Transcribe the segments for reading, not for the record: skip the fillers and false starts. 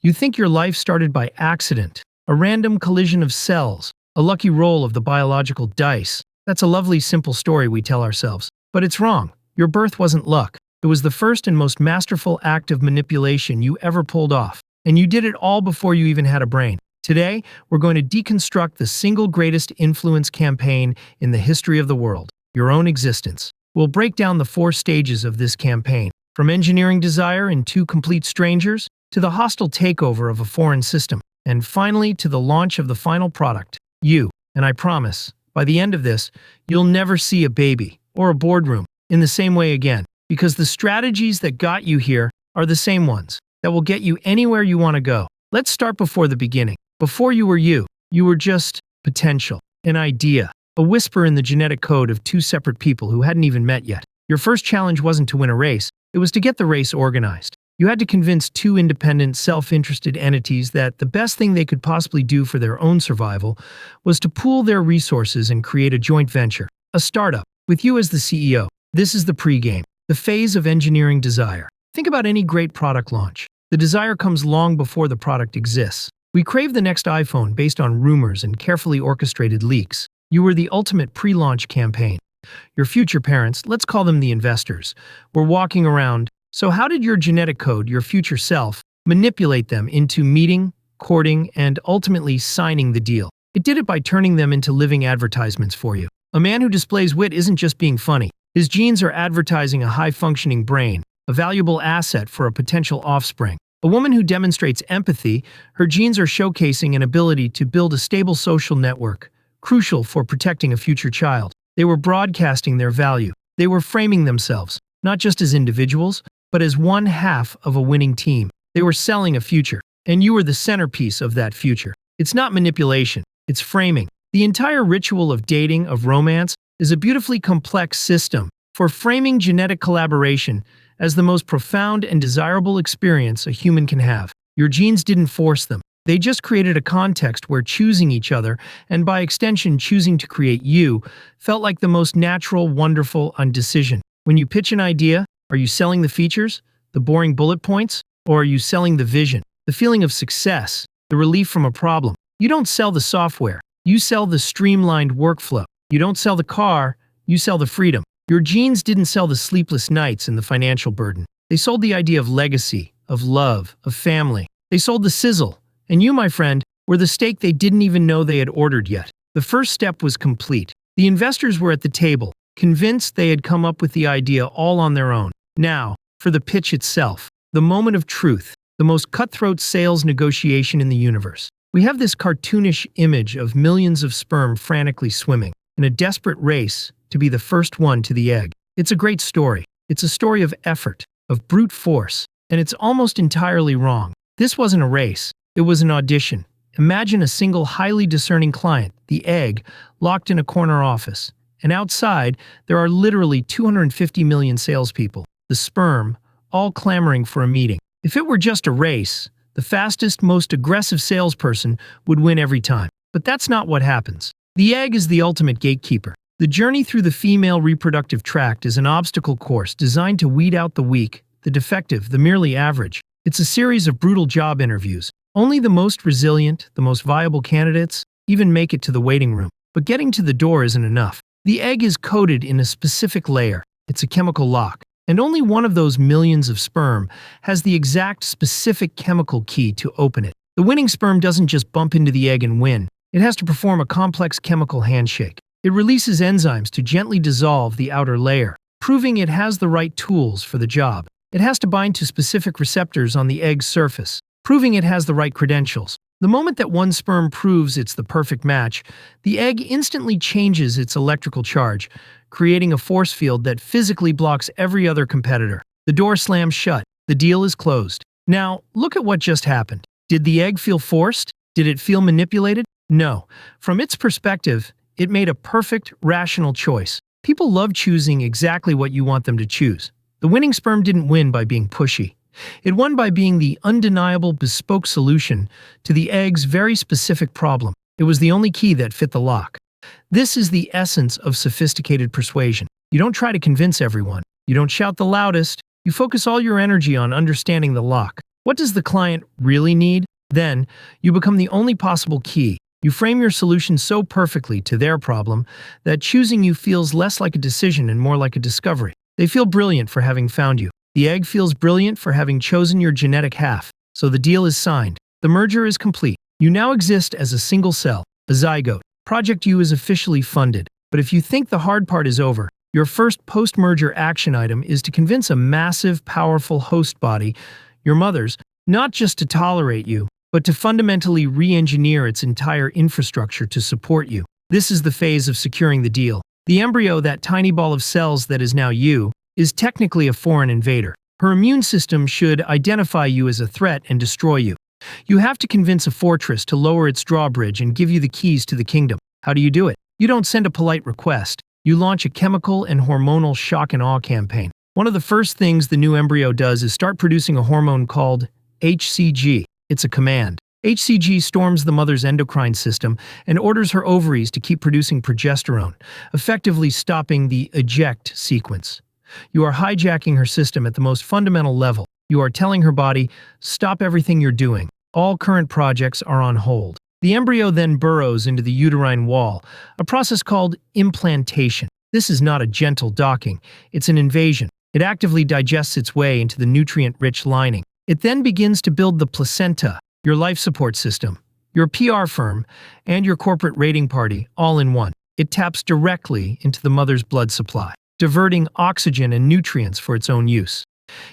You think your life started by accident, a random collision of cells, a lucky roll of the biological dice. That's a lovely, simple story we tell ourselves. But it's wrong. Your birth wasn't luck. It was the first and most masterful act of manipulation you ever pulled off. And you did it all before you even had a brain. Today, we're going to deconstruct the single greatest influence campaign in the history of the world, your own existence. We'll break down the 4 stages of this campaign, from engineering desire in 2 complete strangers, to the hostile takeover of a foreign system, and finally to the launch of the final product, you. And I promise, by the end of this, you'll never see a baby or a boardroom in the same way again, because the strategies that got you here are the same ones that will get you anywhere you want to go. Let's start before the beginning. Before you were just potential, an idea, a whisper in the genetic code of 2 separate people who hadn't even met yet. Your first challenge wasn't to win a race, it was to get the race organized. You had to convince 2 independent, self-interested entities that the best thing they could possibly do for their own survival was to pool their resources and create a joint venture, a startup, with you as the CEO. This is the pregame, the phase of engineering desire. Think about any great product launch. The desire comes long before the product exists. We crave the next iPhone based on rumors and carefully orchestrated leaks. You were the ultimate pre-launch campaign. Your future parents, let's call them the investors, were walking around. So how did your genetic code, your future self, manipulate them into meeting, courting, and ultimately signing the deal? It did it by turning them into living advertisements for you. A man who displays wit isn't just being funny. His genes are advertising a high-functioning brain, a valuable asset for a potential offspring. A woman who demonstrates empathy, her genes are showcasing an ability to build a stable social network, crucial for protecting a future child. They were broadcasting their value. They were framing themselves, not just as individuals, but as one half of a winning team. They were selling a future, and you were the centerpiece of that future. It's not manipulation, it's framing. The entire ritual of dating, of romance, is a beautifully complex system for framing genetic collaboration as the most profound and desirable experience a human can have. Your genes didn't force them. They just created a context where choosing each other, and by extension choosing to create you, felt like the most natural, wonderful decision. When you pitch an idea, are you selling the features, the boring bullet points, or are you selling the vision, the feeling of success, the relief from a problem? You don't sell the software. You sell the streamlined workflow. You don't sell the car. You sell the freedom. Your genes didn't sell the sleepless nights and the financial burden. They sold the idea of legacy, of love, of family. They sold the sizzle. And you, my friend, were the steak they didn't even know they had ordered yet. The first step was complete. The investors were at the table, convinced they had come up with the idea all on their own. Now, for the pitch itself, the moment of truth, the most cutthroat sales negotiation in the universe. We have this cartoonish image of millions of sperm frantically swimming in a desperate race to be the first one to the egg. It's a great story. It's a story of effort, of brute force, and it's almost entirely wrong. This wasn't a race. It was an audition. Imagine a single highly discerning client, the egg, locked in a corner office. And outside, there are literally 250 million salespeople, the sperm, all clamoring for a meeting. If it were just a race, the fastest, most aggressive salesperson would win every time. But that's not what happens. The egg is the ultimate gatekeeper. The journey through the female reproductive tract is an obstacle course designed to weed out the weak, the defective, the merely average. It's a series of brutal job interviews. Only the most resilient, the most viable candidates even make it to the waiting room. But getting to the door isn't enough. The egg is coated in a specific layer. It's a chemical lock. And only one of those millions of sperm has the exact specific chemical key to open it. The winning sperm doesn't just bump into the egg and win. It has to perform a complex chemical handshake. It releases enzymes to gently dissolve the outer layer, proving it has the right tools for the job. It has to bind to specific receptors on the egg's surface, proving it has the right credentials. The moment that one sperm proves it's the perfect match, the egg instantly changes its electrical charge, creating a force field that physically blocks every other competitor. The door slams shut. The deal is closed. Now, look at what just happened. Did the egg feel forced? Did it feel manipulated? No. From its perspective, it made a perfect, rational choice. People love choosing exactly what you want them to choose. The winning sperm didn't win by being pushy. It won by being the undeniable, bespoke solution to the egg's very specific problem. It was the only key that fit the lock. This is the essence of sophisticated persuasion. You don't try to convince everyone. You don't shout the loudest. You focus all your energy on understanding the lock. What does the client really need? Then, you become the only possible key. You frame your solution so perfectly to their problem that choosing you feels less like a decision and more like a discovery. They feel brilliant for having found you. The egg feels brilliant for having chosen your genetic half. So the deal is signed. The merger is complete. You now exist as a single cell, a zygote. Project U is officially funded. But if you think the hard part is over, your first post-merger action item is to convince a massive, powerful host body, your mother's, not just to tolerate you, but to fundamentally re-engineer its entire infrastructure to support you. This is the phase of securing the deal. The embryo, that tiny ball of cells that is now you, is technically a foreign invader. Her immune system should identify you as a threat and destroy you. You have to convince a fortress to lower its drawbridge and give you the keys to the kingdom. How do you do it? You don't send a polite request. You launch a chemical and hormonal shock and awe campaign. One of the first things the new embryo does is start producing a hormone called HCG. It's a command. HCG storms the mother's endocrine system and orders her ovaries to keep producing progesterone, effectively stopping the eject sequence. You are hijacking her system at the most fundamental level. You are telling her body, stop everything you're doing. All current projects are on hold. The embryo then burrows into the uterine wall, a process called implantation. This is not a gentle docking, it's an invasion. It actively digests its way into the nutrient-rich lining. It then begins to build the placenta, your life support system, your PR firm, and your corporate raiding party all in one. It taps directly into the mother's blood supply, diverting oxygen and nutrients for its own use.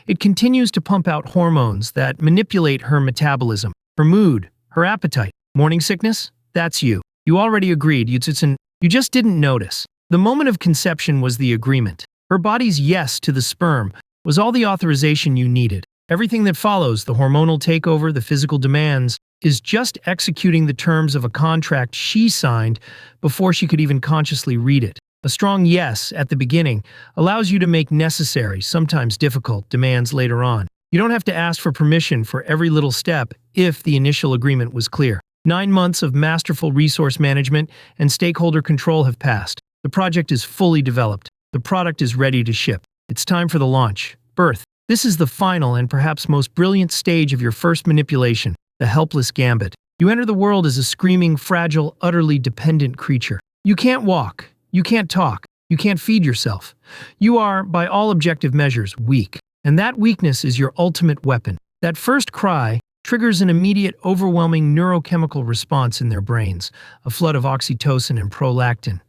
It continues to pump out hormones that manipulate her metabolism, her mood, her appetite. Morning sickness? That's you. You already agreed. You just didn't notice. The moment of conception was the agreement. Her body's yes to the sperm was all the authorization you needed. Everything that follows, the hormonal takeover, the physical demands, is just executing the terms of a contract she signed before she could even consciously read it. A strong yes at the beginning allows you to make necessary, sometimes difficult, demands later on. You don't have to ask for permission for every little step if the initial agreement was clear. 9 months of masterful resource management and stakeholder control have passed. The project is fully developed. The product is ready to ship. It's time for the launch. Birth. This is the final and perhaps most brilliant stage of your first manipulation, the helpless gambit. You enter the world as a screaming, fragile, utterly dependent creature. You can't walk. You can't talk. You can't feed yourself. You are, by all objective measures, weak. And that weakness is your ultimate weapon. That first cry triggers an immediate, overwhelming neurochemical response in their brains, a flood of oxytocin and prolactin,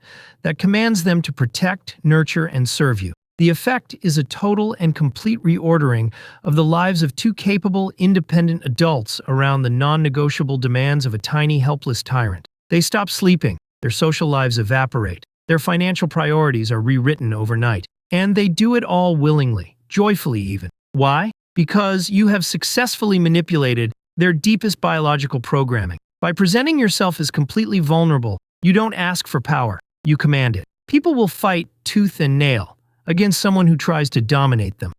that commands them to protect, nurture, and serve you. The effect is a total and complete reordering of the lives of two capable, independent adults around the non-negotiable demands of a tiny, helpless tyrant. They stop sleeping, their social lives evaporate, their financial priorities are rewritten overnight, and they do it all willingly, joyfully even. Why? Because you have successfully manipulated their deepest biological programming. By presenting yourself as completely vulnerable, you don't ask for power, you command it. People will fight tooth and nail against someone who tries to dominate them,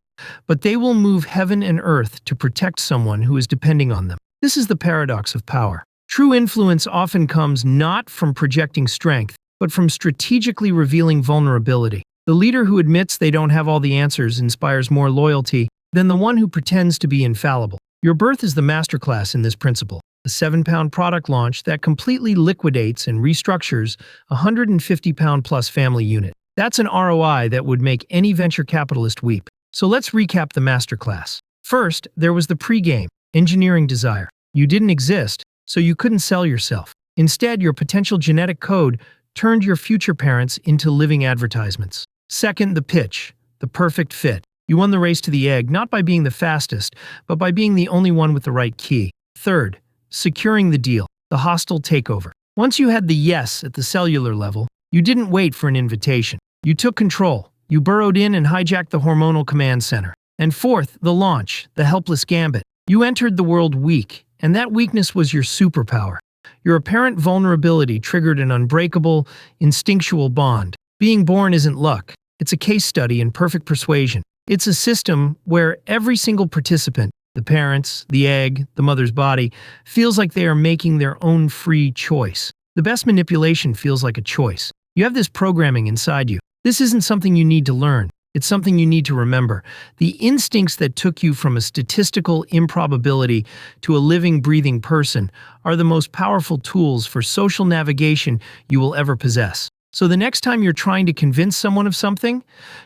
but they will move heaven and earth to protect someone who is depending on them. This is the paradox of power. True influence often comes not from projecting strength, but from strategically revealing vulnerability. The leader who admits they don't have all the answers inspires more loyalty than the one who pretends to be infallible. Your birth is the masterclass in this principle. A 7-pound product launch that completely liquidates and restructures a 150-pound-plus family unit. That's an ROI that would make any venture capitalist weep. So let's recap the masterclass. First, there was the pregame, engineering desire. You didn't exist, so you couldn't sell yourself. Instead, your potential genetic code turned your future parents into living advertisements. Second, the pitch, the perfect fit. You won the race to the egg not by being the fastest, but by being the only one with the right key. Third, securing the deal, the hostile takeover. Once you had the yes at the cellular level, you didn't wait for an invitation. You took control. You burrowed in and hijacked the hormonal command center. And fourth, the launch, the helpless gambit. You entered the world weak, and that weakness was your superpower. Your apparent vulnerability triggered an unbreakable, instinctual bond. Being born isn't luck. It's a case study in perfect persuasion. It's a system where every single participant, the parents, the egg, the mother's body, feels like they are making their own free choice. The best manipulation feels like a choice. You have this programming inside you. This isn't something you need to learn. It's something you need to remember. The instincts that took you from a statistical improbability to a living, breathing person are the most powerful tools for social navigation you will ever possess. So the next time you're trying to convince someone of something,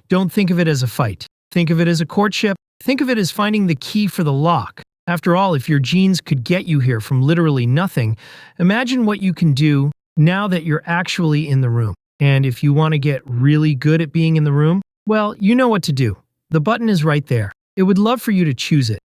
don't think of it as a fight. Think of it as a courtship. Think of it as finding the key for the lock. After all, if your genes could get you here from literally nothing, imagine what you can do now that you're actually in the room. And if you want to get really good at being in the room, well, you know what to do. The button is right there. It would love for you to choose it.